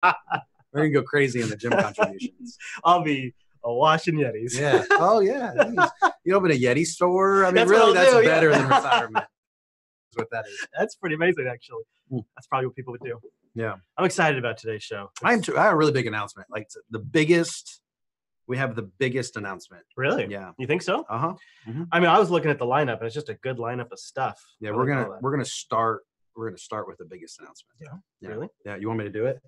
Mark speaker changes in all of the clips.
Speaker 1: We're going to go crazy in the gym contributions.
Speaker 2: I'll be washing Yetis.
Speaker 1: Yeah. Oh, yeah. You open a Yeti store. I mean, really, that's better than retirement. Is what that is.
Speaker 2: That's pretty amazing, actually. That's probably what people would do.
Speaker 1: Yeah.
Speaker 2: I'm excited about today's show.
Speaker 1: I have a really big announcement. Like we have the biggest announcement.
Speaker 2: Really?
Speaker 1: Yeah.
Speaker 2: You think so?
Speaker 1: Uh-huh. Mm-hmm.
Speaker 2: I mean, I was looking at the lineup, and it's just a good lineup of stuff.
Speaker 1: Yeah, we're gonna start with the biggest announcement.
Speaker 2: Yeah. Really?
Speaker 1: Yeah. You want me to do it?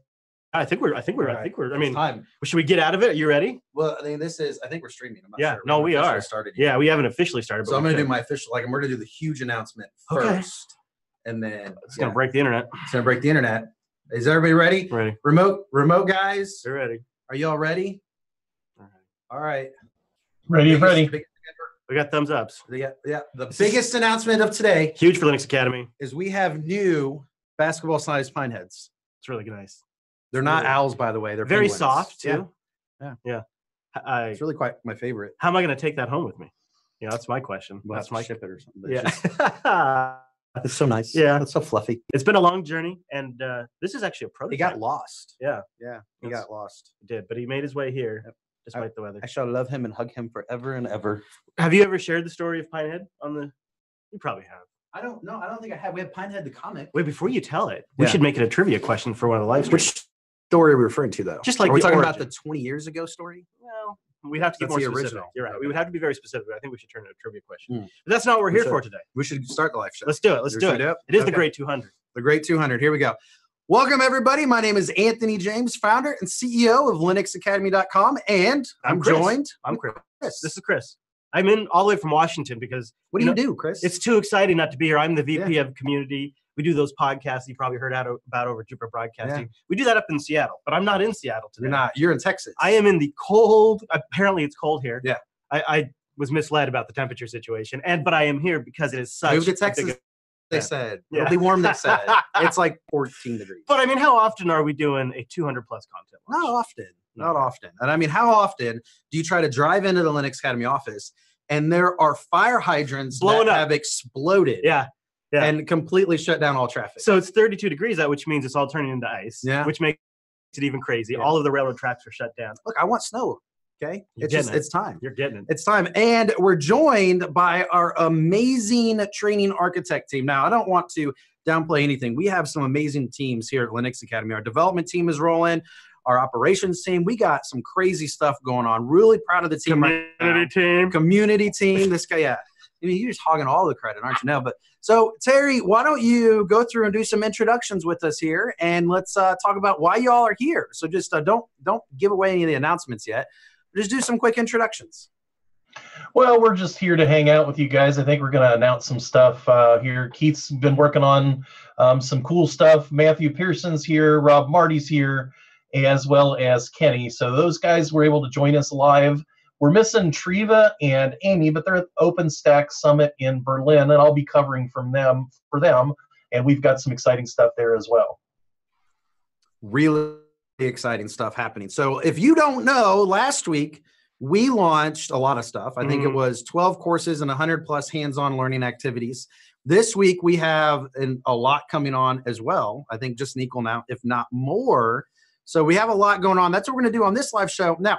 Speaker 2: I think we're. I mean,
Speaker 1: time.
Speaker 2: Should we get out of it? Are you ready?
Speaker 1: Well, I mean, I think we're streaming. I'm not sure.
Speaker 2: No, we are.
Speaker 1: Started yet.
Speaker 2: Yeah, we haven't officially started.
Speaker 1: So I'm gonna do my official. We're gonna do the huge announcement first, and then
Speaker 2: it's gonna break the internet.
Speaker 1: It's gonna break the internet. Is everybody ready?
Speaker 2: Ready.
Speaker 1: Remote guys.
Speaker 2: They're ready.
Speaker 1: Are y'all ready? All right.
Speaker 3: Ready.
Speaker 2: We got thumbs ups.
Speaker 1: Yeah. The biggest announcement of today,
Speaker 2: huge for Linux Academy,
Speaker 1: is we have new basketball-sized pine heads.
Speaker 2: It's really nice.
Speaker 1: They're not owls, by the way. They're
Speaker 2: very
Speaker 1: penguins.
Speaker 2: soft too.
Speaker 1: Yeah. It's really quite my favorite.
Speaker 2: How am I going to take that home with me? Yeah, that's my question.
Speaker 1: Well,
Speaker 2: that's my
Speaker 1: ship it or something.
Speaker 2: Yeah.
Speaker 1: It's so nice.
Speaker 2: Yeah.
Speaker 1: It's so fluffy.
Speaker 2: It's been a long journey, and this is actually a prototype.
Speaker 1: He got lost.
Speaker 2: Yeah.
Speaker 1: He got lost.
Speaker 2: He did, but he made his way here despite the weather.
Speaker 1: I shall love him and hug him forever and ever.
Speaker 2: Have you ever shared the story of Pinehead on the? You probably have.
Speaker 1: I don't know. I don't think I have. We have Pinehead the comic.
Speaker 2: Wait, before you tell it, we should make it a trivia question for one of the live streams.
Speaker 1: Which story are we referring to, though?
Speaker 2: Just like
Speaker 1: are we
Speaker 2: the
Speaker 1: talking
Speaker 2: origin.
Speaker 1: about the 20 years ago story?
Speaker 2: Well, we have to get more specific.
Speaker 1: Original.
Speaker 2: You're right.
Speaker 1: Okay.
Speaker 2: We would have to be very specific. I think we should turn it a trivia question. But that's not what we're here for today.
Speaker 1: We should start the live show.
Speaker 2: Let's do it. Let's do it. It is the Great 200.
Speaker 1: The Great 200. Here we go. Welcome, everybody. My name is Anthony James, founder and CEO of LinuxAcademy.com, and I'm joined.
Speaker 2: I'm Chris. This is Chris. I'm in all the way from Washington because
Speaker 1: what do you do, Chris?
Speaker 2: It's too exciting not to be here. I'm the VP of community. We do those podcasts you probably heard about over Jupiter Broadcasting. Yeah. We do that up in Seattle, but I'm not in Seattle today.
Speaker 1: You're not. You're in Texas.
Speaker 2: I am in the cold. Apparently, it's cold here.
Speaker 1: Yeah.
Speaker 2: I was misled about the temperature situation, but I am here because it is such.
Speaker 1: Move to Texas. They said it'll be warm. They said it's like 14 degrees.
Speaker 2: But I mean, how often are we doing a 200 plus content launch?
Speaker 1: Not often. Not often. And I mean, how often do you try to drive into the Linux Academy office and there are fire hydrants that have exploded?
Speaker 2: Yeah.
Speaker 1: And completely shut down all traffic.
Speaker 2: So it's 32 degrees out, which means it's all turning into ice.
Speaker 1: Yeah.
Speaker 2: Which makes it even crazy. Yeah. All of the railroad tracks are shut down.
Speaker 1: Look, I want snow. Okay. It's time.
Speaker 2: You're getting it.
Speaker 1: It's time. And we're joined by our amazing training architect team. Now, I don't want to downplay anything. We have some amazing teams here at Linux Academy. Our development team is rolling. Our operations team. We got some crazy stuff going on. Really proud of the team. Community team. This guy, I mean, you're just hogging all the credit, aren't you now? But so, Terry, why don't you go through and do some introductions with us here, and let's talk about why y'all are here. So just don't give away any of the announcements yet. Just do some quick introductions.
Speaker 3: Well, we're just here to hang out with you guys. I think we're going to announce some stuff here. Keith's been working on some cool stuff. Matthew Pearson's here. Rob Marty's here, as well as Kenny. So those guys were able to join us live. We're missing Treva and Amy, but they're at the OpenStack Summit in Berlin, and I'll be covering for them. And we've got some exciting stuff there as well.
Speaker 1: Really exciting stuff happening. So if you don't know, last week we launched a lot of stuff. I think it was 12 courses and 100 plus hands-on learning activities. This week we have a lot coming on as well. I think just an equal now, if not more. So we have a lot going on. That's what we're going to do on this live show. Now,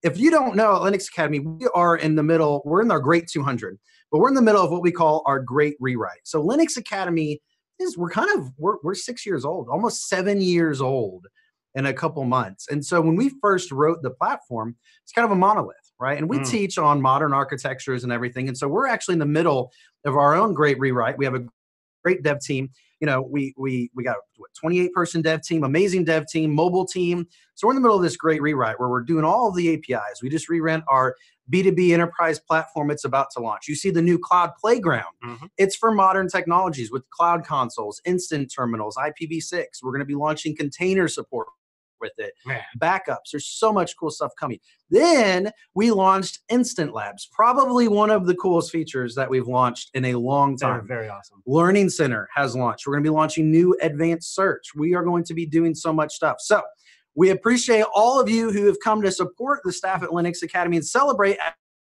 Speaker 1: if you don't know, at Linux Academy, we are in the middle. We're in our Great 200, but we're in the middle of what we call our Great Rewrite. So Linux Academy we're 6 years old, almost 7 years old in a couple months. And so when we first wrote the platform, it's kind of a monolith, right? And we teach on modern architectures and everything. And so we're actually in the middle of our own Great Rewrite. We have a great dev team. You know, we got a 28-person dev team, amazing dev team, mobile team. So we're in the middle of this great rewrite where we're doing all of the APIs. We just rewrote our B2B enterprise platform. It's about to launch. You see the new cloud playground. It's for modern technologies with cloud consoles, instant terminals, IPv6. We're going to be launching container support with it. Backups. There's so much cool stuff coming. Then we launched Instant Labs, probably one of the coolest features that we've launched in a long time.
Speaker 2: Very awesome.
Speaker 1: Learning Center has launched. We're going to be launching new advanced search. We are going to be doing so much stuff. So we appreciate all of you who have come to support the staff at Linux Academy and celebrate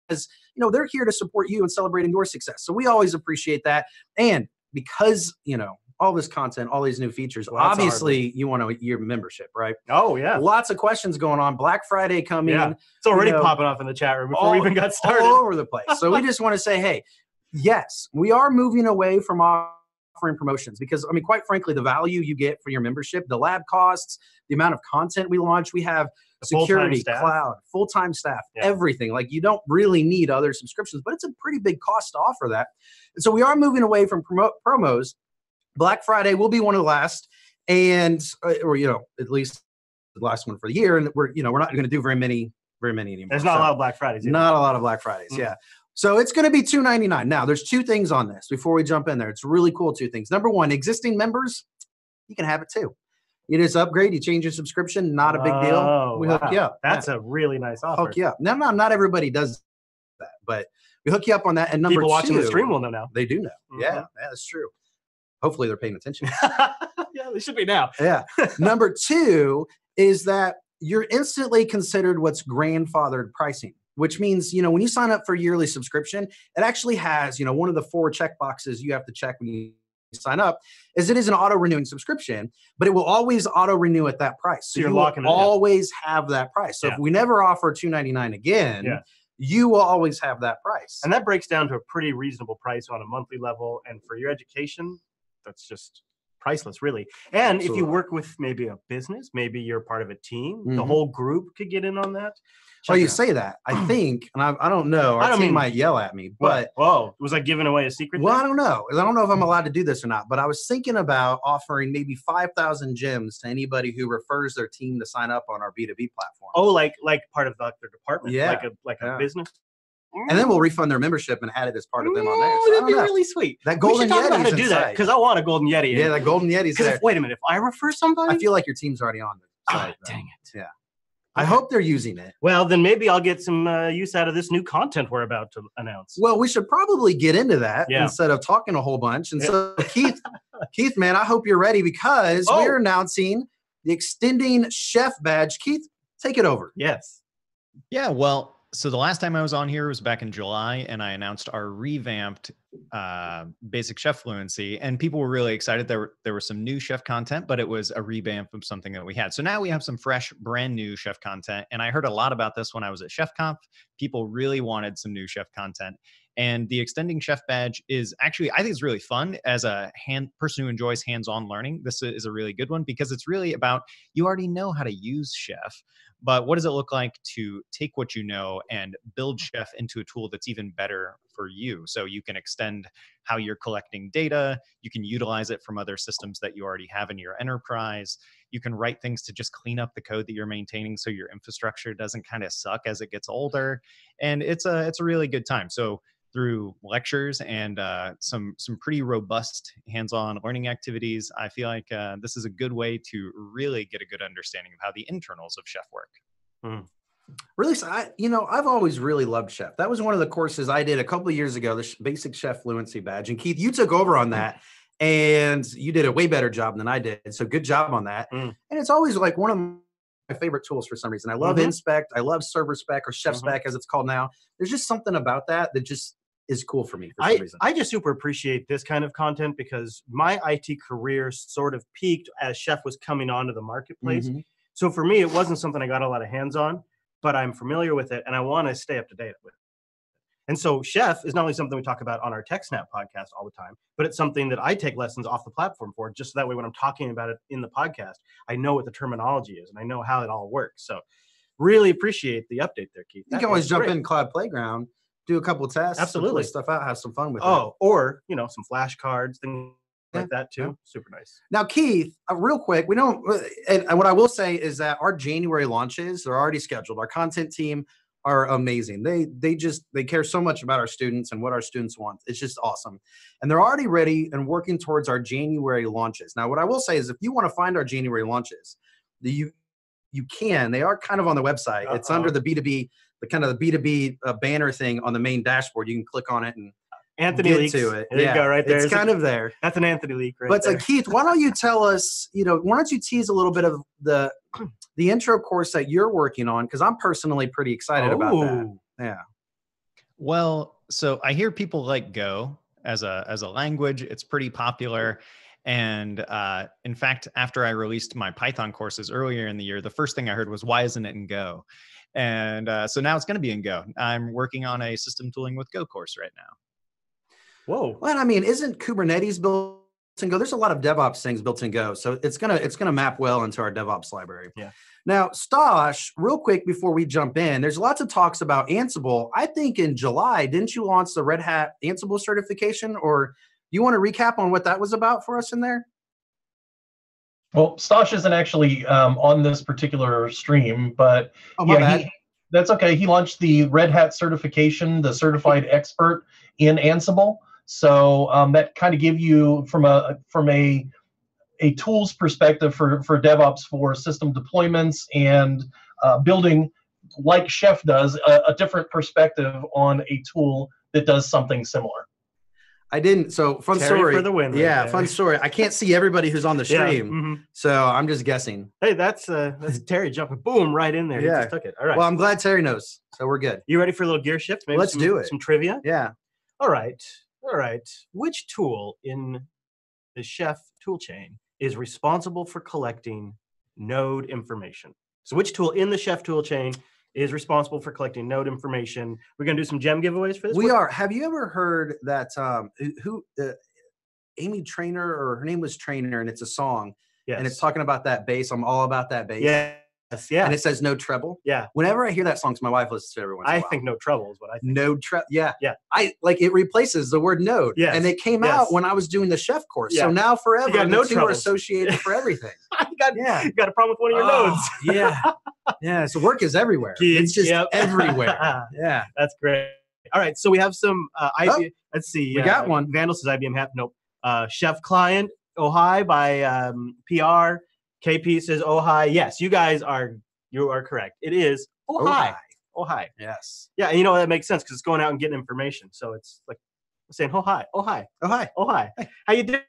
Speaker 1: as, you know, they're here to support you and celebrating your success. So we always appreciate that. And because, you know, all this content, all these new features.
Speaker 2: Well, that's
Speaker 1: Obviously, you want your membership, right?
Speaker 2: Oh, yeah.
Speaker 1: Lots of questions going on. Black Friday coming.
Speaker 2: Yeah. It's already popping off in the chat room before we even got started.
Speaker 1: All over the place. So we just want to say, hey, yes, we are moving away from offering promotions because, I mean, quite frankly, the value you get for your membership, the lab costs, the amount of content we launch, we have security, cloud, full-time staff, everything. Like, you don't really need other subscriptions, but it's a pretty big cost to offer that. And so we are moving away from promos. Black Friday will be one of the last, and or at least the last one for the year. And we're not going to do very many anymore.
Speaker 2: There's not a lot of Black Fridays. Either.
Speaker 1: Not a lot of Black Fridays. Yeah. So it's going to be $2.99. Now, there's two things on this before we jump in there. It's really cool. Two things. Number one, existing members, you can have it too. You just upgrade, you change your subscription, not a big deal. We hook you up.
Speaker 2: That's a really nice offer.
Speaker 1: Hook you up. Now, not everybody does that, but we hook you up on that. And number
Speaker 2: people watching
Speaker 1: two,
Speaker 2: the stream will know now.
Speaker 1: They do know. Yeah, that's true. Hopefully they're paying attention.
Speaker 2: Yeah, they should be now.
Speaker 1: Yeah. Number two is that you're instantly considered what's grandfathered pricing, which means, when you sign up for a yearly subscription, it actually has, one of the 4 check boxes you have to check when you sign up is it is an auto-renewing subscription, but it will always auto-renew at that price. So
Speaker 2: you're
Speaker 1: locking it always have that price. So if we never offer $2.99 again, you will always have that price.
Speaker 2: And that breaks down to a pretty reasonable price on a monthly level. And for your education, that's just priceless, really. And if you work with maybe a business, maybe you're part of a team, the whole group could get in on that.
Speaker 1: Well, you say that. I think, and I don't know. Our team might yell at me, but
Speaker 2: was I giving away a secret?
Speaker 1: Well, I don't know. I don't know if I'm allowed to do this or not. But I was thinking about offering maybe 5,000 gems to anybody who refers their team to sign up on our B2B platform.
Speaker 2: Oh, like part of their department, like a business.
Speaker 1: And then we'll refund their membership and add it as part of them on there.
Speaker 2: So that'd be really sweet.
Speaker 1: That golden Yeti.
Speaker 2: How to do that because I want a golden Yeti.
Speaker 1: Yeah, that golden Yeti's there.
Speaker 2: Wait a minute, if I refer somebody,
Speaker 1: I feel like your team's already on the site.
Speaker 2: Dang it.
Speaker 1: Yeah. I hope they're using it.
Speaker 2: Well, then maybe I'll get some use out of this new content we're about to announce.
Speaker 1: Well, we should probably get into that instead of talking a whole bunch. And so, Keith, man, I hope you're ready because we're announcing the Extending Chef Badge. Keith, take it over.
Speaker 2: Yes.
Speaker 4: Yeah, well, so the last time I was on here was back in July, and I announced our revamped basic chef fluency, and people were really excited. There was some new chef content, but it was a revamp of something that we had. So now we have some fresh, brand new chef content, and I heard a lot about this when I was at ChefConf. People really wanted some new chef content, and the Extending Chef Badge is actually, I think it's really fun as a person who enjoys hands-on learning. This is a really good one because it's really about, you already know how to use Chef, but what does it look like to take what you know and build Chef into a tool that's even better for you? So you can extend how you're collecting data. You can utilize it from other systems that you already have in your enterprise. You can write things to just clean up the code that you're maintaining so your infrastructure doesn't kind of suck as it gets older. And it's a really good time. So through lectures and some pretty robust hands-on learning activities, I feel like this is a good way to really get a good understanding of how the internals of Chef work.
Speaker 1: Really, I've always really loved Chef. That was one of the courses I did a couple of years ago, the Basic Chef Fluency Badge. And Keith, you took over on that, and you did a way better job than I did. So good job on that. And it's always like one of my favorite tools for some reason. I love Inspect. I love Server Spec or Chef Spec as it's called now. There's just something about that just is cool for me for some reason.
Speaker 2: I just super appreciate this kind of content because my IT career sort of peaked as Chef was coming onto the marketplace. So for me, it wasn't something I got a lot of hands on, but I'm familiar with it and I want to stay up to date with it. And so Chef is not only something we talk about on our TechSnap podcast all the time, but it's something that I take lessons off the platform for, just so that way when I'm talking about it in the podcast, I know what the terminology is and I know how it all works. So really appreciate the update there, Keith.
Speaker 1: You can always jump in Cloud Playground, do a couple of tests,
Speaker 2: absolutely,
Speaker 1: stuff out, have some fun with it.
Speaker 2: Or some flashcards, things like that too. Super nice.
Speaker 1: Now, Keith, real quick, we don't. And what I will say is that our January launches are already scheduled. Our content team are amazing. They care so much about our students and what our students want. It's just awesome, and they're already ready and working towards our January launches. Now, what I will say is, if you want to find our January launches, you can. They are kind of on the website. It's under the B2B. The kind of the B2B banner thing on the main dashboard. You can click on it and
Speaker 2: Anthony
Speaker 1: get
Speaker 2: leaks.
Speaker 1: to it.
Speaker 2: There you go, right there.
Speaker 1: It's kind of there.
Speaker 2: That's an Anthony leak, right?
Speaker 1: But
Speaker 2: there.
Speaker 1: Keith, why don't you tell us? Why don't you tease a little bit of the intro course that you're working on? Because I'm personally pretty excited about that. Yeah.
Speaker 4: Well, so I hear people like Go as a language. It's pretty popular. And in fact, after I released my Python courses earlier in the year, the first thing I heard was, why isn't it in Go? And so now it's going to be in Go. I'm working on a system tooling with Go course right now.
Speaker 2: Whoa.
Speaker 1: Well, I mean, isn't Kubernetes built in Go? There's a lot of DevOps things built in Go. So it's gonna map well into our DevOps library.
Speaker 2: Yeah.
Speaker 1: Now, Stosh, real quick before we jump in, there's lots of talks about Ansible. I think in July, didn't you launch the Red Hat Ansible certification? Or you want to recap on what that was about for us in there?
Speaker 3: Well, Stosh isn't actually on this particular stream, but that's okay. He launched the Red Hat certification, the certified expert in Ansible. So that kind of give you from a tools perspective for DevOps for system deployments and building, like Chef does, a different perspective on a tool that does something similar.
Speaker 1: I didn't. So fun
Speaker 2: Terry
Speaker 1: story
Speaker 2: for the win.
Speaker 1: Yeah,
Speaker 2: right
Speaker 1: fun story. I can't see everybody who's on the stream, so I'm just guessing.
Speaker 2: Hey, that's Terry jumping, boom, right in there. He just took it. All right.
Speaker 1: Well, I'm glad Terry knows, so we're good.
Speaker 2: You ready for a little gear shift? Maybe
Speaker 1: Let's do it.
Speaker 2: Some trivia.
Speaker 1: Yeah.
Speaker 2: All right. Which tool in the Chef toolchain is responsible for collecting node information? So which tool in the Chef toolchain is responsible for collecting node information? We're going to do some gem giveaways for this.
Speaker 1: We are. Have you ever heard that Amy Trainer, or her name was Trainer, and it's a song, and it's talking about that bass. I'm all about that bass.
Speaker 2: Yeah.
Speaker 1: And it says no treble.
Speaker 2: Yeah.
Speaker 1: Whenever I hear that song, my wife listens to it every once in a while.
Speaker 2: I think no treble is what I think.
Speaker 1: No treble. Yeah.
Speaker 2: Yeah.
Speaker 1: I like it replaces the word node.
Speaker 2: Yes.
Speaker 1: And it came out when I was doing the Chef course.
Speaker 2: Yeah.
Speaker 1: So now forever,
Speaker 2: got no
Speaker 1: the two are
Speaker 2: troubles.
Speaker 1: associated for everything.
Speaker 2: You got a problem with one of your nodes.
Speaker 1: Yeah. Yeah. So work is everywhere. It's just everywhere. Yeah.
Speaker 2: That's great. All right. So we have some IBM. Let's see.
Speaker 1: We got one.
Speaker 2: Vandal says IBM hat. Nope. Chef client. Oh hi by PR. KP says oh hi. Yes, you are correct. It is oh hi. Oh hi.
Speaker 1: Yes.
Speaker 2: Yeah, and you know that makes sense because it's going out and getting information. So it's like saying oh hi. Oh hi.
Speaker 1: Oh hi.
Speaker 2: Oh hi. Hey. How you doing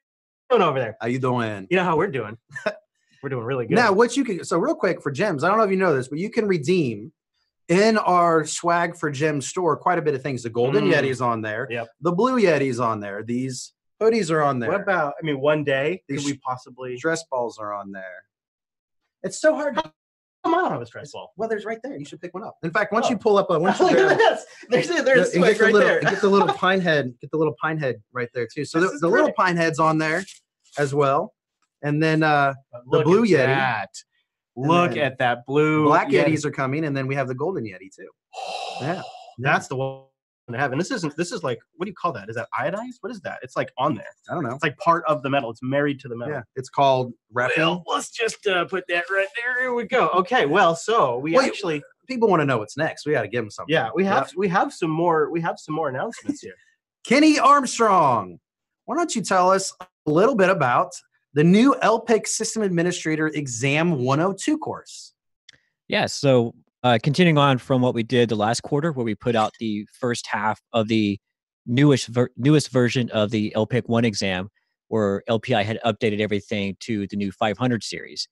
Speaker 2: over there?
Speaker 1: How you doing?
Speaker 2: You know how we're doing. We're doing really good.
Speaker 1: Now, what you can, so real quick for gems, I don't know if you know this, but you can redeem in our swag for gems store quite a bit of things. The golden Yeti's on there.
Speaker 2: Yep.
Speaker 1: The blue Yeti's on there. These hoodies are on there.
Speaker 2: What about, one day
Speaker 1: These
Speaker 2: could we possibly
Speaker 1: stress balls are on there. It's so hard to
Speaker 2: come out of a stress ball.
Speaker 1: Well, there's right there. You should pick one up. In fact, once you pull up
Speaker 2: there's swag right there.
Speaker 1: Get the little pine head. Get the little pine head right there too. So the little pine head's on there as well. And then the blue Yeti.
Speaker 2: Look at that blue.
Speaker 1: Black Yetis are coming, and then we have the golden Yeti too. Yeah,
Speaker 2: that's the one to have. And this is like, what do you call that? Is that iodized? What is that? It's like on there.
Speaker 1: I don't know.
Speaker 2: It's like part of the metal. It's married to the metal.
Speaker 1: Yeah, it's called wrapping.
Speaker 2: Well, let's just put that right there. Here we go. Okay. Well, so
Speaker 1: people want to know what's next. We got to give them something.
Speaker 2: Yeah, we have some more announcements here.
Speaker 1: Kenny Armstrong, why don't you tell us a little bit about the new LPIC System Administrator Exam 102 course?
Speaker 5: Yeah, so continuing on from what we did the last quarter, where we put out the first half of the newest version of the LPIC 1 exam, where LPI had updated everything to the new 500 series.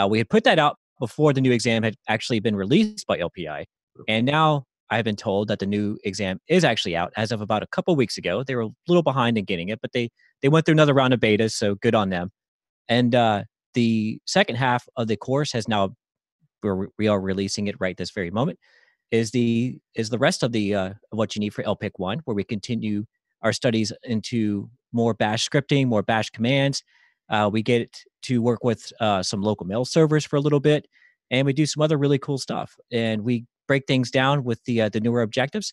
Speaker 5: We had put that out before the new exam had actually been released by LPI, and now I've been told that the new exam is actually out as of about a couple weeks ago. They were a little behind in getting it, but they went through another round of betas, so good on them. And the second half of the course has now, we are releasing it right this very moment, is the rest of the what you need for LPIC 1, where we continue our studies into more bash scripting, more bash commands. We get to work with some local mail servers for a little bit, and we do some other really cool stuff. And we break things down with the newer objectives.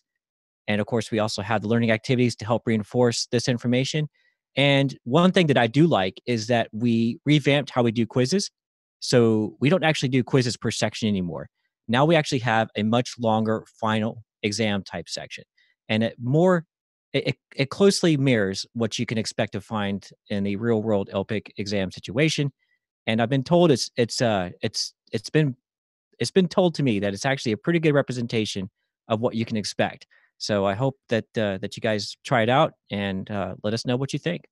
Speaker 5: And of course, we also have the learning activities to help reinforce this information. And one thing that I do like is that we revamped how we do quizzes. So we don't actually do quizzes per section anymore. Now we actually have a much longer final exam type section. And it closely mirrors what you can expect to find in the real world LPIC exam situation. And I've been told it's been told to me that it's actually a pretty good representation of what you can expect. So I hope that you guys try it out and let us know what you think.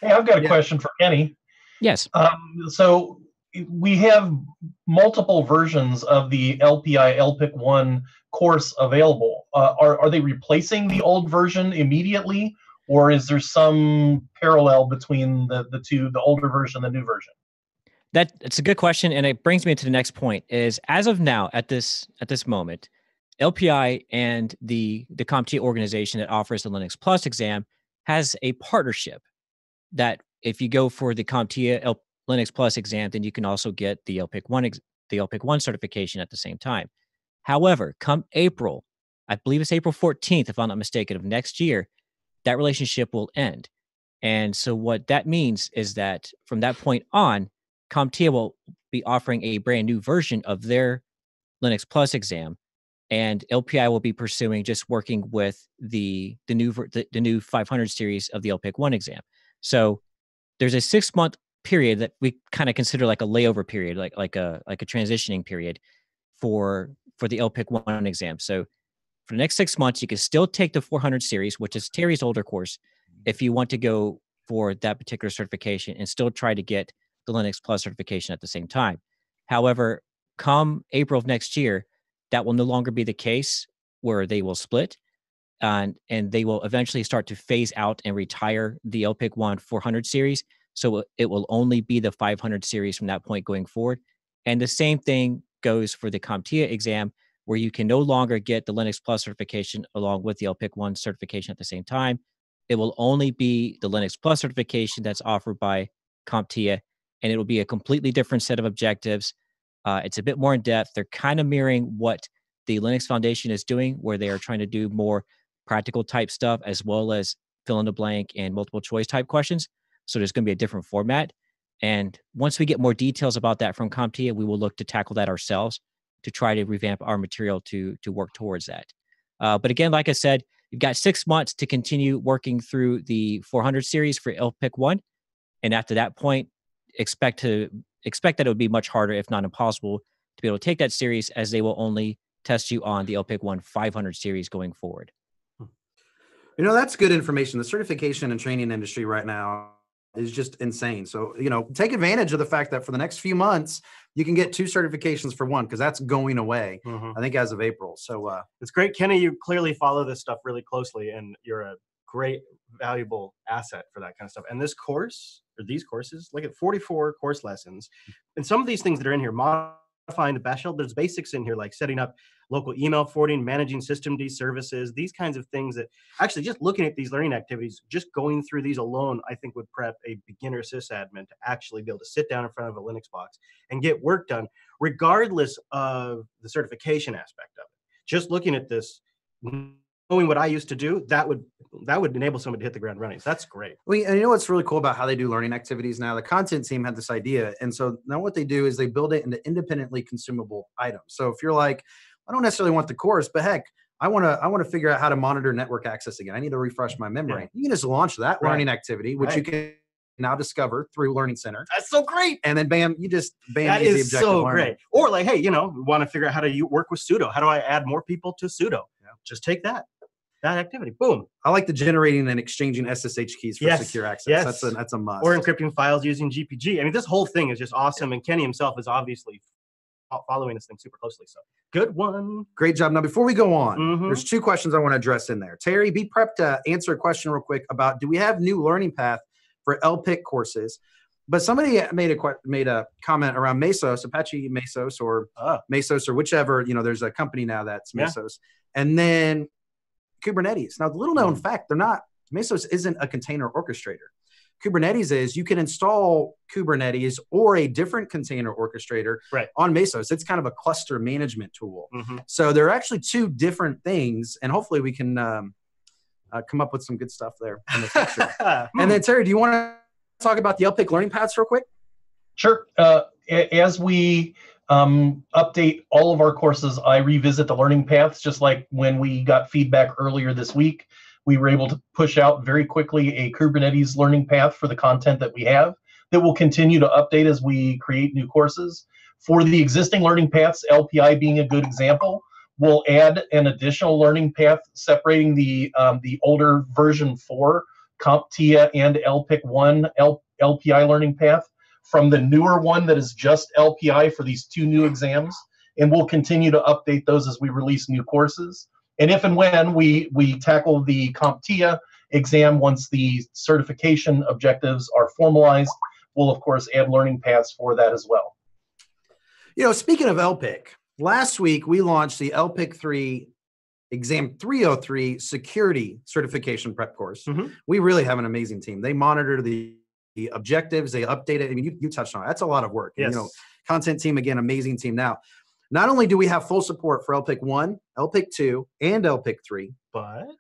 Speaker 3: Hey, I've got a question for Kenny.
Speaker 5: Yes.
Speaker 3: So we have multiple versions of the LPI LPIC 1 course available. Are they replacing the old version immediately, or is there some parallel between the two, the older version and the new version?
Speaker 5: It's a good question, and it brings me to the next point. Is as of now, at this moment, LPI and the CompTIA organization that offers the Linux Plus exam has a partnership that if you go for the CompTIA Linux Plus exam, then you can also get the LPIC 1 certification at the same time. However, come April, I believe it's April 14th, if I'm not mistaken, of next year, that relationship will end. And so what that means is that from that point on, CompTIA will be offering a brand new version of their Linux Plus exam, and LPI will be pursuing just working with the new 500 series of the LPIC 1 exam. So there's a 6-month period that we kind of consider like a layover period, like a transitioning period for the LPIC 1 exam. So for the next 6 months, you can still take the 400 series, which is Terry's older course, if you want to go for that particular certification and still try to get the Linux Plus certification at the same time. However, come April of next year, that will no longer be the case, where they will split, and they will eventually start to phase out and retire the LPIC 1 400 series. So it will only be the 500 series from that point going forward. And the same thing goes for the CompTIA exam, where you can no longer get the Linux Plus certification along with the LPIC 1 certification at the same time. It will only be the Linux Plus certification that's offered by CompTIA, and it will be a completely different set of objectives. It's a bit more in depth. They're kind of mirroring what the Linux Foundation is doing, where they are trying to do more practical type stuff as well as fill in the blank and multiple choice type questions. So there's going to be a different format. And once we get more details about that from CompTIA, we will look to tackle that ourselves to try to revamp our material to work towards that. But again, like I said, you've got 6 months to continue working through the 400 series for LPIC 1. And after that point, expect that it would be much harder, if not impossible, to be able to take that series, as they will only test you on the LPIC 1 500 series going forward.
Speaker 1: You know, that's good information. The certification and training industry right now is just insane. So, you know, take advantage of the fact that for the next few months, you can get 2 certifications for 1, because that's going away, I think, as of April. So
Speaker 2: it's great. Kenny, you clearly follow this stuff really closely, and you're a great, valuable asset for that kind of stuff. And this course, or these courses, look at 44 course lessons. And some of these things that are in here, modifying the bash shell, there's basics in here like setting up local email forwarding, managing systemd services, these kinds of things that actually, just looking at these learning activities, just going through these alone, I think would prep a beginner sysadmin to actually be able to sit down in front of a Linux box and get work done, regardless of the certification aspect of it. Just looking at this, knowing what I used to do, that would enable somebody to hit the ground running. So that's great.
Speaker 1: Well, and you know what's really cool about how they do learning activities now? The content team had this idea. And so now what they do is they build it into independently consumable items. So if you're like, I don't necessarily want the course, but heck, I want to figure out how to monitor network access again. I need to refresh my memory. Yeah. You can just launch that learning activity, which you can now discover through Learning Center.
Speaker 2: That's so great.
Speaker 1: And then bam,
Speaker 2: that is so great. Or like, hey, you know, we want to figure out how to work with sudo. How do I add more people to sudo? Yeah. Just take that activity. Boom.
Speaker 1: I like the generating and exchanging SSH keys for secure access. Yes. That's a must.
Speaker 2: Or encrypting files using GPG. I mean, this whole thing is just awesome. And Kenny himself is obviously following this thing super closely. So good one.
Speaker 1: Great job. Now, before we go on, there's 2 questions I want to address in there. Terry, be prepped to answer a question real quick about, do we have new learning path for LPIC courses? But somebody made a comment around Mesos, Apache Mesos, or Mesos, or whichever, you know, there's a company now that's Mesos. And then Kubernetes. Now, the little known fact, Mesos isn't a container orchestrator. Kubernetes is, you can install Kubernetes or a different container orchestrator on Mesos. It's kind of a cluster management tool. So there are actually 2 different things, and hopefully we can come up with some good stuff there in the future. And then Terry, do you want to talk about the LPIC learning paths real quick?
Speaker 3: Sure. As we update all of our courses, I revisit the learning paths, just like when we got feedback earlier this week. We were able to push out very quickly a Kubernetes learning path for the content that we have that will continue to update as we create new courses. For the existing learning paths, LPI being a good example, we'll add an additional learning path separating the older version 4 CompTIA and LPIC 1 LPI learning path from the newer one that is just LPI for these 2 new exams. And we'll continue to update those as we release new courses. And if and when we tackle the CompTIA exam, once the certification objectives are formalized, we'll of course add learning paths for that as well.
Speaker 1: Speaking of LPIC, last week we launched the LPIC 3 Exam 303 Security Certification Prep course. We really have an amazing team. They monitor the objectives, they update it. I mean, you touched on it. That's a lot of work.
Speaker 2: Yes.
Speaker 1: And, content team, again, amazing team. Now, not only do we have full support for LPIC 1, LPIC 2, and LPIC 3,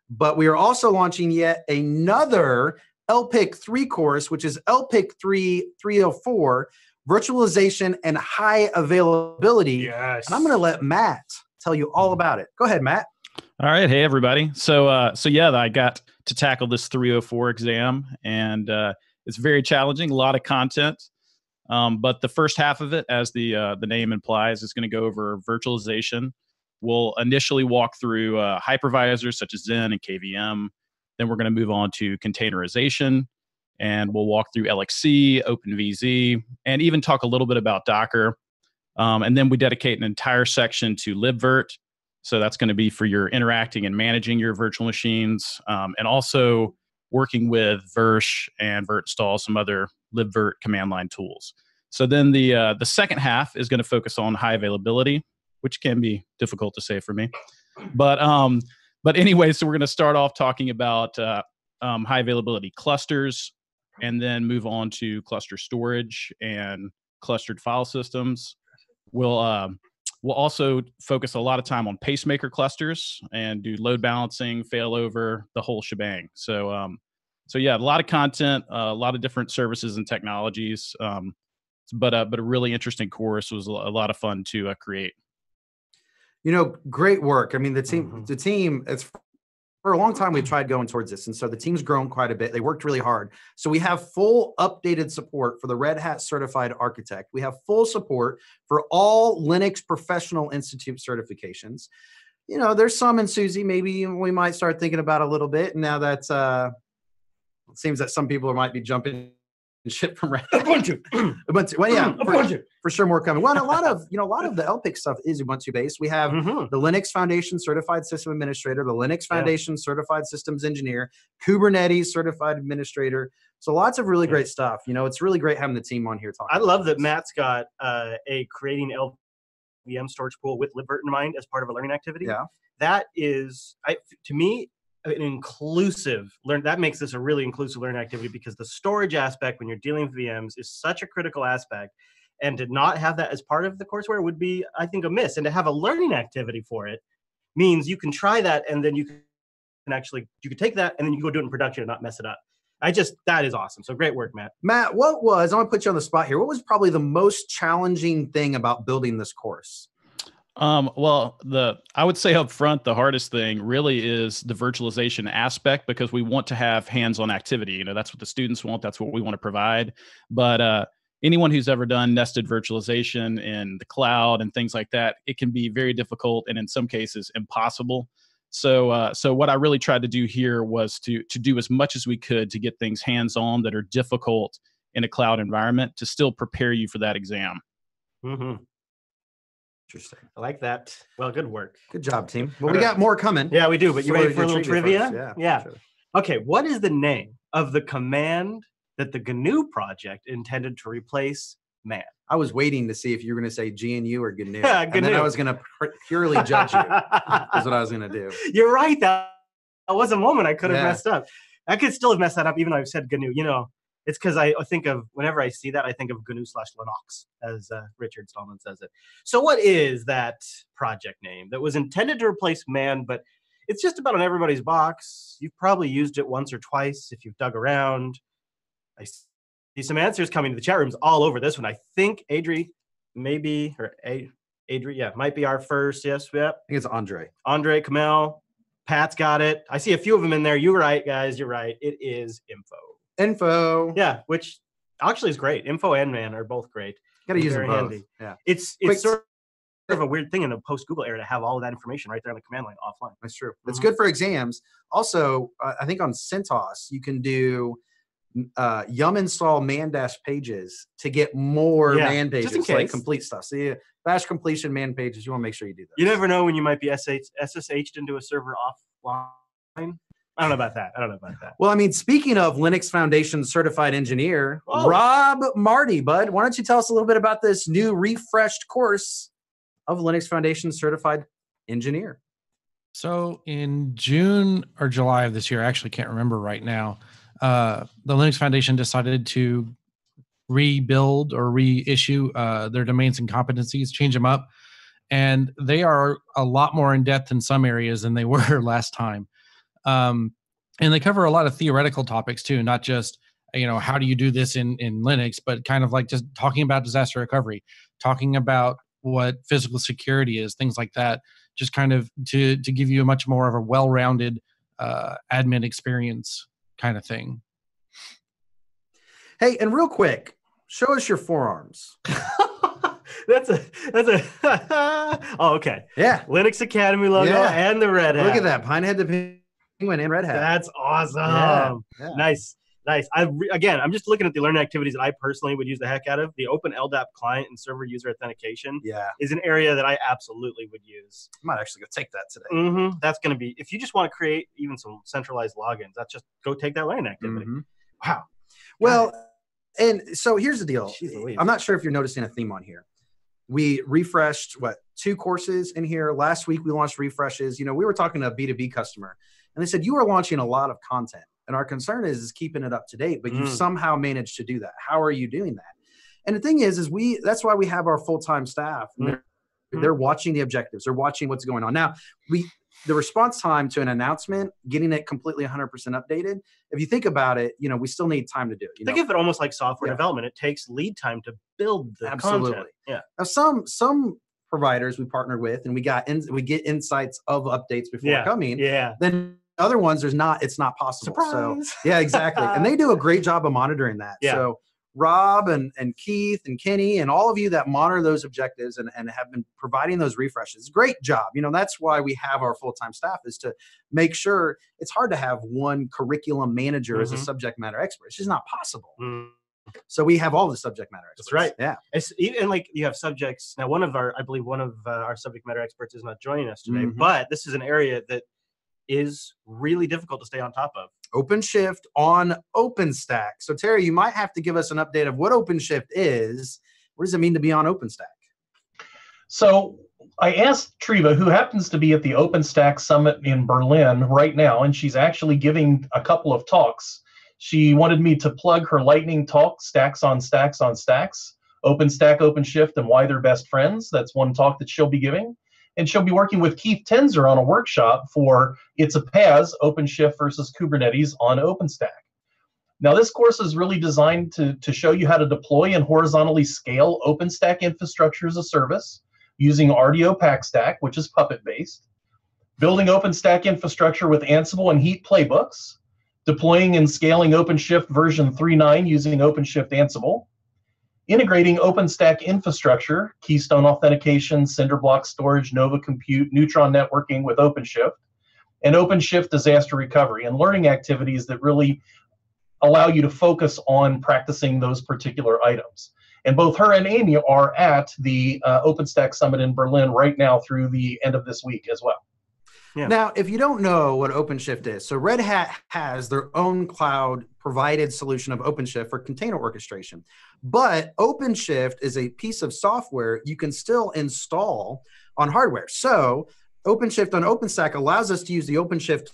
Speaker 1: but we are also launching yet another LPIC 3 course, which is LPIC 304, Virtualization and High Availability.
Speaker 2: Yes.
Speaker 1: And I'm going to let Matt tell you all about it. Go ahead, Matt.
Speaker 6: All right. Hey, everybody. So yeah, I got to tackle this 304 exam, and it's very challenging, a lot of content. But the first half of it, as the name implies, is going to go over virtualization. We'll initially walk through hypervisors such as Zen and KVM. Then we're going to move on to containerization, and we'll walk through LXC, OpenVZ, and even talk a little bit about Docker. And then we dedicate an entire section to libvirt. So that's going to be for your interacting and managing your virtual machines, and also working with Versh and virtinstall, some other libvirt command line tools. So then the second half is going to focus on high availability, which can be difficult to say for me. But anyway, so we're going to start off talking about high availability clusters, and then move on to cluster storage and clustered file systems. We'll also focus a lot of time on pacemaker clusters and do load balancing, failover, the whole shebang. So yeah, a lot of content, a lot of different services and technologies, but a really interesting course. Was a lot of fun to create.
Speaker 1: Great work. I mean, the team, it's for a long time we've tried going towards this, and so the team's grown quite a bit. They worked really hard. So we have full updated support for the Red Hat Certified Architect. We have full support for all Linux Professional Institute certifications. There's some in SUSE maybe we might start thinking about a little bit. And now that's it seems that some people might be jumping shit from Red Hat. Ubuntu. Well, yeah, for sure more coming. Well, a lot of the LPIC stuff is Ubuntu based. We have the Linux Foundation Certified System Administrator, the Linux Foundation Certified Systems Engineer, Kubernetes Certified Administrator. So lots of really great stuff. It's really great having the team on here talking.
Speaker 2: I love that Matt's got a creating LVM storage pool with libvirt in mind as part of a learning activity.
Speaker 1: Yeah,
Speaker 2: that is, to me, an inclusive learn. That makes this a really inclusive learning activity, because the storage aspect when you're dealing with VMs is such a critical aspect, and to not have that as part of the courseware would be, I think, a miss. And to have a learning activity for it means you can try that, and then you can take that and then you can go do it in production and not mess it up. That is awesome. So great work, Matt.
Speaker 1: Matt, I'm going to put you on the spot here. What was probably the most challenging thing about building this course?
Speaker 6: Well, I would say up front, the hardest thing really is the virtualization aspect, because we want to have hands-on activity. That's what the students want. That's what we want to provide. But anyone who's ever done nested virtualization in the cloud and things like that, it can be very difficult and in some cases impossible. So what I really tried to do here was to do as much as we could to get things hands-on that are difficult in a cloud environment to still prepare you for that exam.
Speaker 2: Mm-hmm.
Speaker 1: Interesting.
Speaker 2: I like that. Well, good work.
Speaker 1: Good job, team. Well, we got more coming.
Speaker 2: Yeah, we do. But you ready for a little trivia?
Speaker 1: First.
Speaker 2: Yeah.
Speaker 1: Sure.
Speaker 2: Okay. What is the name of the command that the GNU project intended to replace man?
Speaker 1: I was waiting to see if you were going to say GNU or GNU.
Speaker 2: Yeah,
Speaker 1: and then I was going to purely judge you. Is what I was going to do.
Speaker 2: You're right. That was a moment I could have messed up. I could still have messed that up, even though I've said GNU. It's because I think of, whenever I see that, I think of GNU/Linux, as Richard Stallman says it. So what is that project name that was intended to replace man, but it's just about on everybody's box? You've probably used it once or twice if you've dug around. I see some answers coming to the chat rooms all over this one. I think Adri, maybe, or Adri, yeah, might be our first. Yes, yep.
Speaker 1: I think it's Andre.
Speaker 2: Andre, Kamel, Pat's got it. I see a few of them in there. You're right, guys. You're right. It is Info. Yeah, which actually is great. Info and man are both great.
Speaker 1: Got to use them both.
Speaker 2: Handy.
Speaker 1: Yeah.
Speaker 2: It's sort of a weird thing in the post-Google era to have all of that information right there on the command line offline.
Speaker 1: That's true. It's good for exams. Also, I think on CentOS, you can do yum install man-pages to get more man pages,
Speaker 2: just in
Speaker 1: like
Speaker 2: case.
Speaker 1: complete stuff. So yeah, bash completion man pages, you want to make sure you do that.
Speaker 2: You never know when you might be SSH'd into a server offline. I don't know about that.
Speaker 1: Well, I mean, speaking of Linux Foundation certified engineer,
Speaker 2: Oh.
Speaker 1: Rob Marty, bud, why don't you tell us a little bit about this new refreshed course of Linux Foundation certified engineer?
Speaker 7: So in June or July of this year, I actually can't remember right now, the Linux Foundation decided to rebuild or reissue their domains and competencies, change them up. And they are a lot more in depth in some areas than they were last time. And they cover a lot of theoretical topics too, not just, how do you do this in Linux, but kind of like just talking about disaster recovery, talking about what physical security is, things like that, just kind of to give you a much more of a well-rounded admin experience kind of thing.
Speaker 1: Hey, and real quick, show us your forearms.
Speaker 2: That's a oh, okay.
Speaker 1: Yeah.
Speaker 2: Linux Academy logo
Speaker 1: Yeah.
Speaker 2: and the red hat.
Speaker 1: Look at that. Pinehead the Penguin and red hat.
Speaker 2: That's awesome.
Speaker 1: Yeah.
Speaker 2: Nice. Again, I'm just looking at the learning activities that I personally would use the heck out of. The Open LDAP client and server user authentication is an area that I absolutely would use.
Speaker 1: I might actually go take that today.
Speaker 2: That's going to be, if you just want to create even some centralized logins, that's just go take that learning activity. Wow.
Speaker 1: Well, and so here's the deal.
Speaker 2: Jeez Louise.
Speaker 1: I'm not sure if you're noticing a theme on here. We refreshed 2 courses in here. Last week we launched refreshes. We were talking to a B2B customer and they said, you are launching a lot of content. And our concern is keeping it up to date, but you somehow managed to do that. How are you doing that? And the thing is that's why we have our full-time staff. They're watching the objectives. They're watching what's going on. Now, the response time to an announcement, getting it completely 100% updated, if you think about it, we still need time to do it.
Speaker 2: Think of it almost like software development. It takes lead time to build the content. Yeah.
Speaker 1: Now, some providers we partnered with, and we get insights of updates before coming.
Speaker 2: Yeah.
Speaker 1: Then other ones, it's not possible.
Speaker 2: Surprise.
Speaker 1: So yeah, exactly. And they do a great job of monitoring that.
Speaker 2: Yeah.
Speaker 1: So Rob and Keith and Kenny and all of you that monitor those objectives and have been providing those refreshes, great job. That's why we have our full-time staff, is to make sure. It's hard to have one curriculum manager as a subject matter expert. It's just not possible. So we have all the subject matter experts.
Speaker 2: That's right.
Speaker 1: Yeah.
Speaker 2: It's even like you have subjects. Now, I believe one of our subject matter experts is not joining us today, but this is an area that is really difficult to stay on top of.
Speaker 1: OpenShift on OpenStack. So Terry, you might have to give us an update of what OpenShift is. What does it mean to be on OpenStack?
Speaker 3: So I asked Treva, who happens to be at the OpenStack Summit in Berlin right now, and she's actually giving a couple of talks. She wanted me to plug her lightning talk, Stacks on Stacks on Stacks, OpenStack, OpenShift, and why they're best friends. That's one talk that she'll be giving. And she'll be working with Keith Tenzer on a workshop for It's a PaaS, OpenShift versus Kubernetes on OpenStack. Now, this course is really designed to show you how to deploy and horizontally scale OpenStack infrastructure as a service using RDO PackStack, which is Puppet-based, building OpenStack infrastructure with Ansible and Heat playbooks, deploying and scaling OpenShift version 3.9 using OpenShift Ansible, integrating OpenStack infrastructure, Keystone authentication, Cinderblock storage, Nova Compute, Neutron networking with OpenShift, and OpenShift disaster recovery, and learning activities that really allow you to focus on practicing those particular items. And both her and Amy are at the OpenStack Summit in Berlin right now through the end of this week as well.
Speaker 2: Yeah.
Speaker 1: Now, if you don't know what OpenShift is, so Red Hat has their own cloud provided solution of OpenShift for container orchestration. But OpenShift is a piece of software you can still install on hardware. So OpenShift on OpenStack allows us to use the OpenShift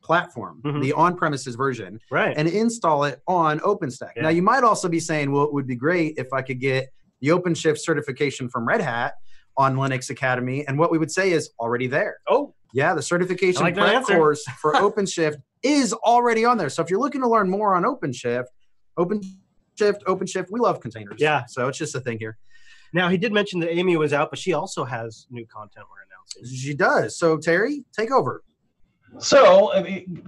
Speaker 1: platform, the on-premises version, and install it on OpenStack.
Speaker 2: Yeah.
Speaker 1: Now, you might also be saying, well, it would be great if I could get the OpenShift certification from Red Hat on Linux Academy. And what we would say is already there.
Speaker 2: Oh,
Speaker 1: yeah, the certification
Speaker 2: like that
Speaker 1: prep
Speaker 2: answer.
Speaker 1: course for OpenShift is already on there. So if you're looking to learn more on OpenShift, we love containers.
Speaker 2: Yeah.
Speaker 1: So it's just a thing here.
Speaker 2: Now, he did mention that Amy was out, but she also has new content we're announcing.
Speaker 1: She does. So Terry, take over.
Speaker 3: So,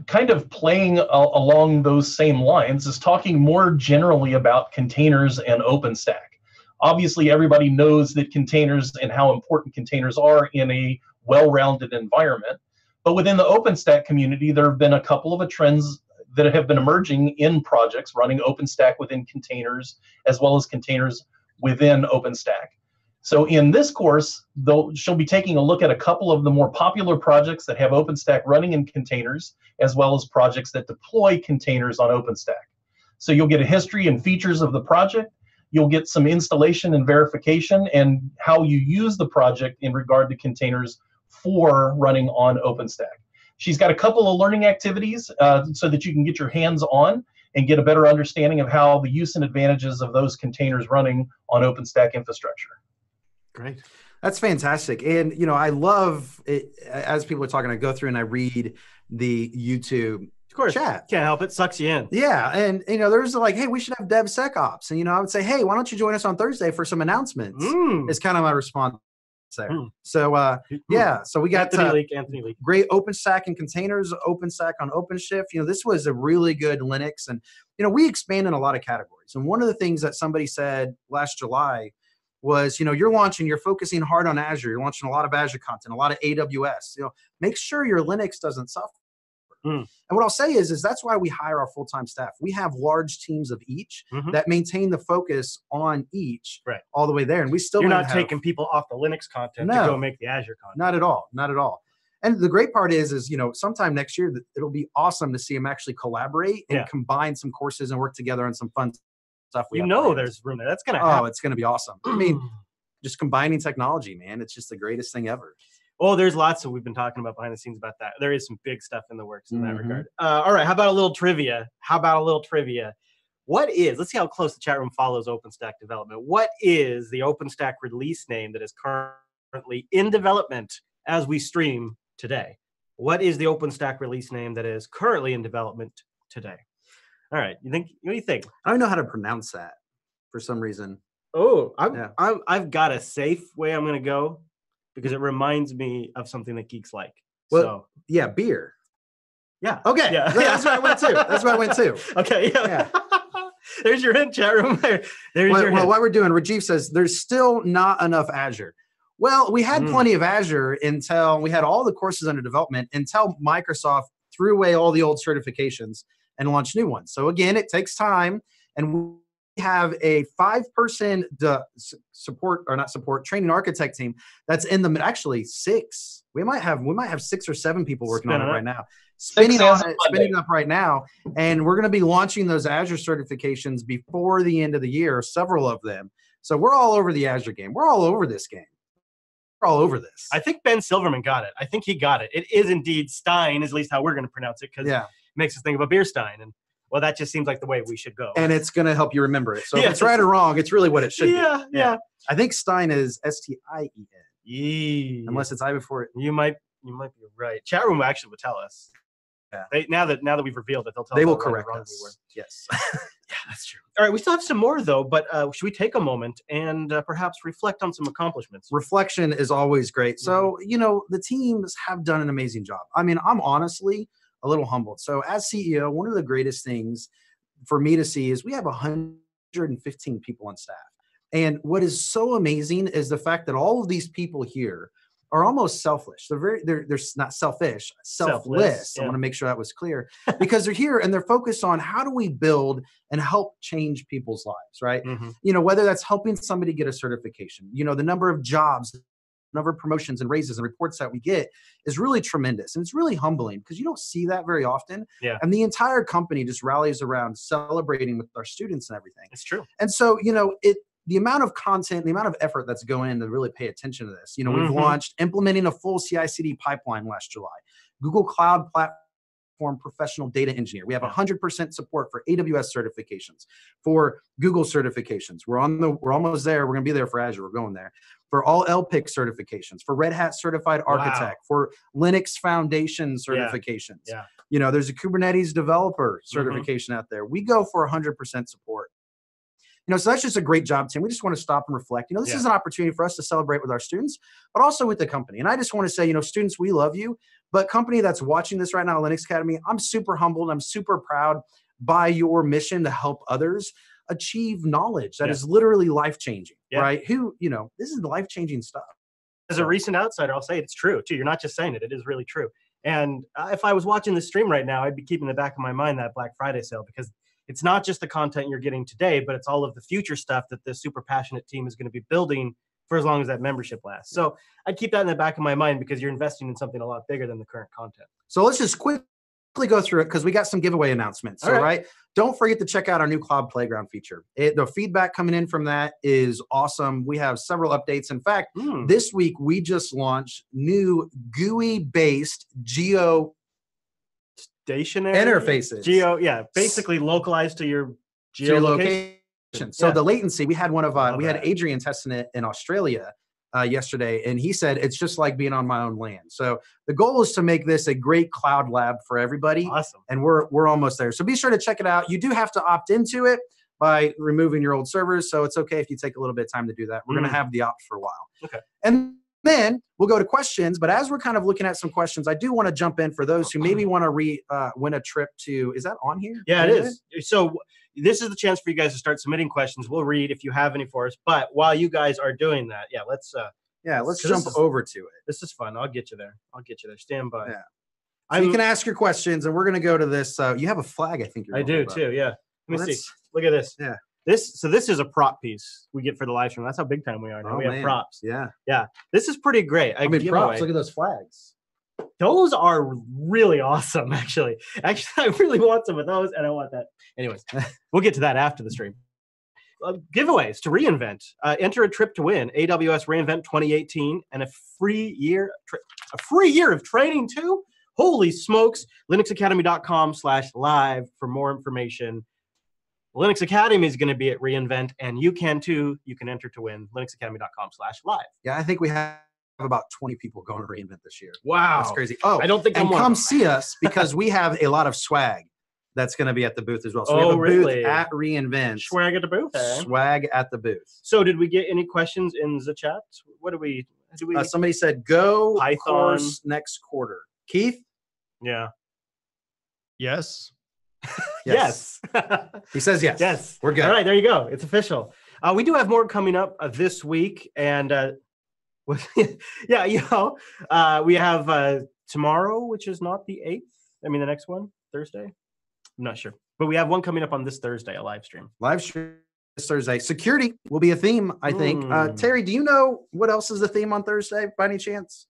Speaker 3: kind of playing along those same lines is talking more generally about containers and OpenStack. Obviously, everybody knows that containers and how important containers are in a well-rounded environment. But within the OpenStack community, there have been a couple of trends that have been emerging in projects running OpenStack within containers, as well as containers within OpenStack. So in this course, she'll be taking a look at a couple of the more popular projects that have OpenStack running in containers, as well as projects that deploy containers on OpenStack. So you'll get a history and features of the project. You'll get some installation and verification and how you use the project in regard to containers for running on OpenStack. She's got a couple of learning activities so that you can get your hands on and get a better understanding of how the use and advantages of those containers running on OpenStack infrastructure.
Speaker 1: Great. That's fantastic. And, I love it. As people are talking, I go through and I read the YouTube chat.
Speaker 2: Can't help it. Sucks you in.
Speaker 1: Yeah. And, there's like, hey, we should have DevSecOps. And, I would say, hey, why don't you join us on Thursday for some announcements? It's kind of my response there. So, yeah. So we got
Speaker 2: Anthony Leak.
Speaker 1: Great OpenStack and containers, OpenStack on OpenShift. This was a really good Linux. And, we expand in a lot of categories. And one of the things that somebody said last July was, you're focusing hard on Azure. You're launching a lot of Azure content, a lot of AWS. Make sure your Linux doesn't suffer. And what I'll say is that's why we hire our full-time staff. We have large teams of each that maintain the focus on each all the way there. And we still
Speaker 2: You're not taking people off the Linux content to go make the Azure content.
Speaker 1: Not at all. Not at all. And the great part is, sometime next year, it'll be awesome to see them actually collaborate and combine some courses and work together on some fun stuff.
Speaker 2: There's room there. That's going to happen.
Speaker 1: Oh, it's going to be awesome. I mean, just combining technology, man. It's just the greatest thing ever.
Speaker 2: Oh, there's lots that we've been talking about behind the scenes about that. There is some big stuff in the works in that regard. All right. How about a little trivia? Let's see how close the chat room follows OpenStack development. What is the OpenStack release name that is currently in development as we stream today? What is the OpenStack release name that is currently in development today? All right. What do you think?
Speaker 1: I don't know how to pronounce that for some reason.
Speaker 2: Oh, I've got a safe way I'm going to go because it reminds me of something that geeks like.
Speaker 1: Well, yeah, beer.
Speaker 2: Yeah.
Speaker 1: Okay. Yeah. That's where I went to.
Speaker 2: Okay. Yeah. There's your hint, chat room. There's your hint.
Speaker 1: What we're doing, Rajiv says there's still not enough Azure. Well, we had plenty of Azure until we had all the courses under development until Microsoft threw away all the old certifications and launched new ones. So again, it takes time, and we have a 5-person training architect team that's in the actually 6. We might have 6 or 7 people working on it right now. Spinning up right now, and we're going to be launching those Azure certifications before the end of the year, several of them. So we're all over the Azure game. We're all over this game. We're all over this.
Speaker 2: I think Ben Silverman got it. I think he got it. It is indeed Stein, is at least how we're going to pronounce it, because it makes us think of a beer stein. And well, that just seems like the way we should go.
Speaker 1: And it's going to help you remember it. So if it's right or wrong, it's really what it should be.
Speaker 2: Yeah.
Speaker 1: I think Stein is Stien.
Speaker 2: Yeah.
Speaker 1: Unless it's I before it.
Speaker 2: You might be right. Chat room actually would tell us. Yeah. Now that we've revealed it, they'll tell us.
Speaker 1: They will correct us.
Speaker 2: We were.
Speaker 1: Yes.
Speaker 2: Yeah, that's true. All right, we still have some more though, but should we take a moment and perhaps reflect on some accomplishments?
Speaker 1: Reflection is always great. So, the teams have done an amazing job. I mean, I'm honestly a little humbled. So as CEO, one of the greatest things for me to see is we have 115 people on staff. And what is so amazing is the fact that all of these people here are almost selfish. They're not selfish, selfless. I want to make sure that was clear, because they're here and they're focused on how do we build and help change people's lives, right? Whether that's helping somebody get a certification, the number of jobs, number of promotions and raises and reports that we get is really tremendous. And it's really humbling because you don't see that very often.
Speaker 2: Yeah.
Speaker 1: And the entire company just rallies around celebrating with our students and everything.
Speaker 2: It's true.
Speaker 1: And so, the amount of content, the amount of effort that's going in to really pay attention to this. We've launched implementing a full CI/CD pipeline last July. Google Cloud Platform Professional Data Engineer. We have 100% support for AWS certifications, for Google certifications. We're almost there. We're going to be there for Azure. We're going there. For all LPIC certifications, for Red Hat Certified Architect, for Linux Foundation certifications.
Speaker 2: Yeah.
Speaker 1: There's a Kubernetes developer certification out there. We go for 100% support. So that's just a great job, Tim. We just want to stop and reflect. This is an opportunity for us to celebrate with our students, but also with the company. And I just want to say, students, we love you. But company that's watching this right now, Linux Academy, I'm super humbled. I'm super proud by your mission to help others achieve knowledge that is literally life-changing, right? This is life-changing stuff.
Speaker 2: As a recent outsider, I'll say it's true, too. You're not just saying it. It is really true. And if I was watching the stream right now, I'd be keeping in the back of my mind that Black Friday sale, because it's not just the content you're getting today, but it's all of the future stuff that this super passionate team is going to be building for as long as that membership lasts. So I'd keep that in the back of my mind because you're investing in something a lot bigger than the current content.
Speaker 1: So let's just quickly go through it because we got some giveaway announcements. So, right. Don't forget to check out our new Cloud Playground feature. The feedback coming in from that is awesome. We have several updates. In fact, this week we just launched new GUI-based geo
Speaker 2: stationary
Speaker 1: interfaces.
Speaker 2: Basically localized to your geolocation.
Speaker 1: So the latency, we had we had Adrian testing it in Australia yesterday, and he said it's just like being on my own land. So the goal is to make this a great cloud lab for everybody.
Speaker 2: Awesome.
Speaker 1: And we're almost there. So be sure to check it out. You do have to opt into it by removing your old servers. So it's okay if you take a little bit of time to do that. We're going to have the opt for a while.
Speaker 2: Okay.
Speaker 1: And then we'll go to questions. But as we're kind of looking at some questions, I do want to jump in for those who maybe want to win a trip to, is that on here?
Speaker 2: Yeah, it is. So this is the chance for you guys to start submitting questions. We'll read if you have any for us. But while you guys are doing that, let's
Speaker 1: jump over to it.
Speaker 2: This is fun. I'll get you there. Stand by.
Speaker 1: Yeah. So you can ask your questions, and we're going to go to this. You have a flag, I think.
Speaker 2: I do too. Yeah. Let me see. Look at this.
Speaker 1: Yeah.
Speaker 2: This is a prop piece we get for the live stream. That's how big time we are now. We have props.
Speaker 1: Yeah.
Speaker 2: Yeah. This is pretty great.
Speaker 1: Props. Look at those flags.
Speaker 2: Those are really awesome, actually. I really want some of those, and I want that. Anyways, we'll get to that after the stream. Giveaways to Reinvent. Enter a trip to win AWS Reinvent 2018 and a free year of training too. Holy smokes! linuxacademy.com/live for more information. Linux Academy is going to be at Reinvent, and you can too. You can enter to win. linuxacademy.com/live.
Speaker 1: Yeah, I think we have about 20 people going to Reinvent this year.
Speaker 2: Wow,
Speaker 1: that's crazy. Oh,
Speaker 2: I don't think
Speaker 1: and come see us because we have a lot of swag that's going to be at the booth as well. So we have a booth at Reinvent.
Speaker 2: Swag at the booth.
Speaker 1: Swag at the booth.
Speaker 2: So did we get any questions in the chat? What do we?
Speaker 1: Somebody said go
Speaker 2: Python
Speaker 1: course next quarter. Keith?
Speaker 2: Yeah.
Speaker 4: Yes.
Speaker 2: Yes.
Speaker 1: He says yes.
Speaker 2: Yes.
Speaker 1: We're good.
Speaker 2: All right, there you go. It's official. We do have more coming up this week, and we have tomorrow, which is not the 8th. I mean, the next one, Thursday. I'm not sure, but we have one coming up on this Thursday, a live stream.
Speaker 1: This Thursday. Security will be a theme, I think. Terry, do you know what else is the theme on Thursday, by any chance?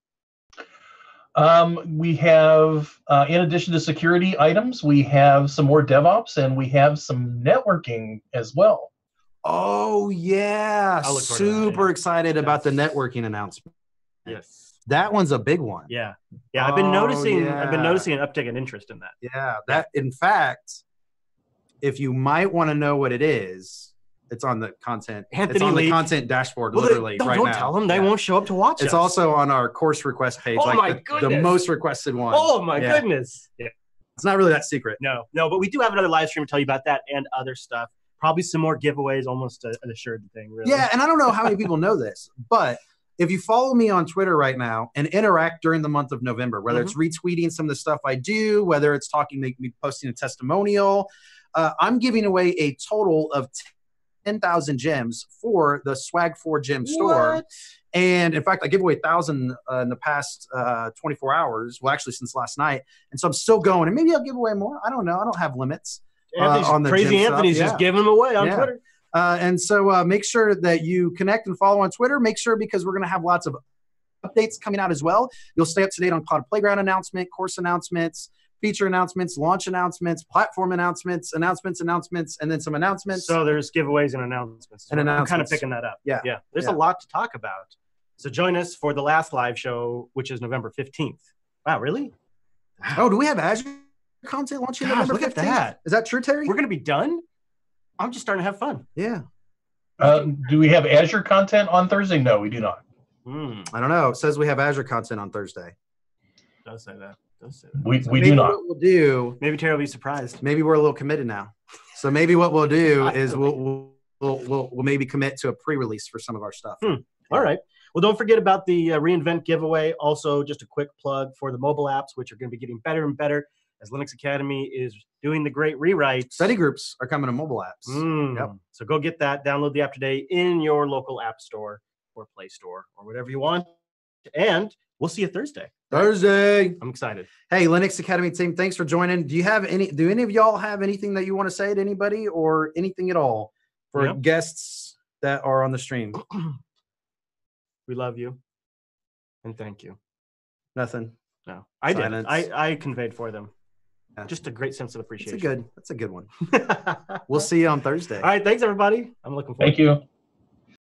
Speaker 3: We have, in addition to security items, we have some more DevOps, and we have some networking as well.
Speaker 1: Oh, yeah. Super excited about the networking announcement.
Speaker 2: Yes.
Speaker 1: That one's a big one.
Speaker 2: Yeah. Yeah. I've been noticing an uptick in interest in that.
Speaker 1: Yeah. In fact, if you might want to know what it is, it's on the content.
Speaker 2: It's on
Speaker 1: the content dashboard, literally, right now.
Speaker 2: Don't tell them. They won't show up to watch
Speaker 1: It's also on our course request page.
Speaker 2: Oh, my goodness.
Speaker 1: The most requested one.
Speaker 2: Oh, my goodness. Yeah.
Speaker 1: It's not really that secret.
Speaker 2: No, but we do have another live stream to tell you about that and other stuff. Probably some more giveaways, almost an assured thing, really.
Speaker 1: Yeah, and I don't know how many people know this, but if you follow me on Twitter right now and interact during the month of November, whether it's retweeting some of the stuff I do, whether it's me posting a testimonial, I'm giving away a total of 10,000 gems for the Swag 4 Gem store. And in fact, I give away 1,000 in the past 24 hours. Well, actually, since last night. And so I'm still going. And maybe I'll give away more. I don't know. I don't have limits. On the
Speaker 2: crazy Anthony's just giving them away on Twitter.
Speaker 1: And so make sure that you connect and follow on Twitter. Make sure, because we're going to have lots of updates coming out as well. You'll stay up to date on Cloud Playground announcement, course announcements, feature announcements, launch announcements, platform announcements, and then some announcements.
Speaker 2: So there's giveaways and announcements. I'm kind of picking that up.
Speaker 1: Yeah.
Speaker 2: There's a lot to talk about. So join us for the last live show, which is November 15th. Wow, really?
Speaker 1: Oh, do we have Azure content launching November 15th?
Speaker 2: Look at that.
Speaker 1: Is that true, Terry?
Speaker 2: We're going to be done? I'm just starting to have fun.
Speaker 1: Yeah.
Speaker 3: Do we have Azure content on Thursday? No, we do not.
Speaker 1: I don't know. It says we have Azure content on Thursday.
Speaker 2: It does say that.
Speaker 3: We do not.
Speaker 1: What we'll do,
Speaker 2: maybe Terry will be surprised.
Speaker 1: Maybe we're a little committed now. So maybe what we'll do is we'll maybe commit to a pre-release for some of our stuff.
Speaker 2: All right. Well, don't forget about the Reinvent giveaway. Also, just a quick plug for the mobile apps, which are going to be getting better and better as Linux Academy is doing the great rewrites.
Speaker 1: Study groups are coming to mobile apps.
Speaker 2: Yep. So go get that. Download the app today in your local app store or Play Store or whatever you want. And we'll see you Thursday. I'm excited.
Speaker 1: Hey, Linux Academy team, thanks for joining. Do any of y'all have anything that you want to say to anybody or anything at all for guests that are on the stream?
Speaker 2: We love you. And thank you.
Speaker 1: Nothing.
Speaker 2: No, I did.
Speaker 1: Silence.
Speaker 2: I conveyed for them.
Speaker 1: Yeah.
Speaker 2: Just a great sense of appreciation.
Speaker 1: That's a good one. We'll see you on Thursday.
Speaker 2: All right. Thanks, everybody. I'm looking forward
Speaker 3: Thank you.